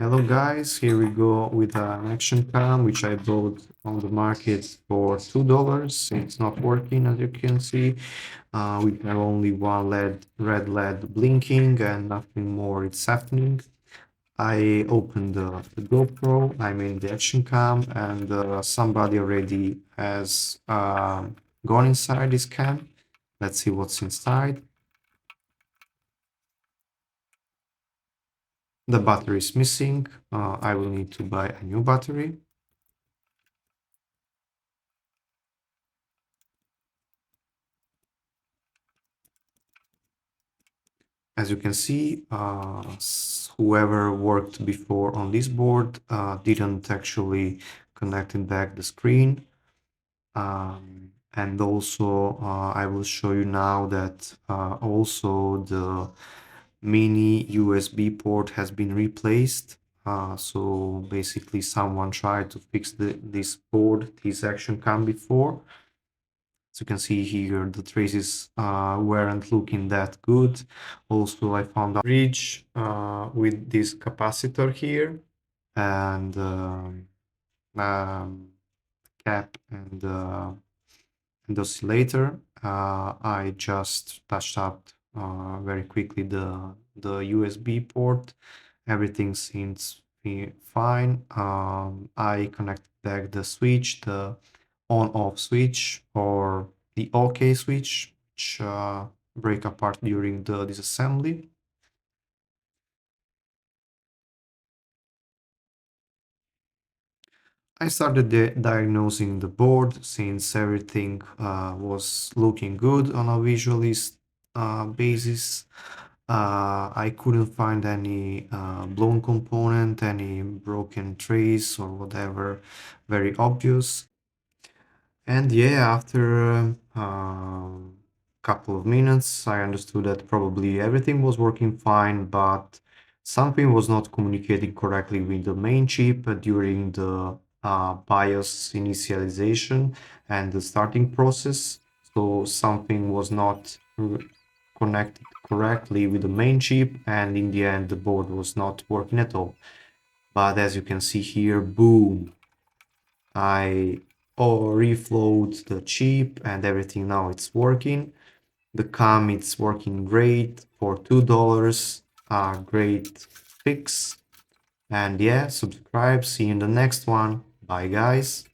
Hello guys, here we go with an action cam which I bought on the market for $2. It's not working as you can see. We have only one red LED blinking and nothing more it's happening. I opened the GoPro, I mean the action cam, and somebody already has gone inside this cam. Let's see what's inside. The battery is missing. I will need to buy a new battery. As you can see, whoever worked before on this board didn't actually connect it back the screen. And also, I will show you now that also the mini USB port has been replaced. So basically, someone tried to fix this board, this action cam before. As you can see here, the traces weren't looking that good. Also, I found a bridge with this capacitor here and cap and oscillator. I just touched up very quickly the USB port. Everything seems fine. I connected back the switch, the on-off switch or the OK switch, which break apart during the disassembly. I started diagnosing the board since everything was looking good on a visualist basis. I couldn't find any blown component, any broken trace or whatever very obvious. And yeah, after couple of minutes, I understood that probably everything was working fine, but something was not communicating correctly with the main chip during the BIOS initialization and the starting process. So something was not connected correctly with the main chip, and in the end, the board was not working at all. But as you can see here, boom, I reflowed the chip and everything now it's working. The cam it's working great for $2. Great fix. And yeah, subscribe. See you in the next one. Bye guys.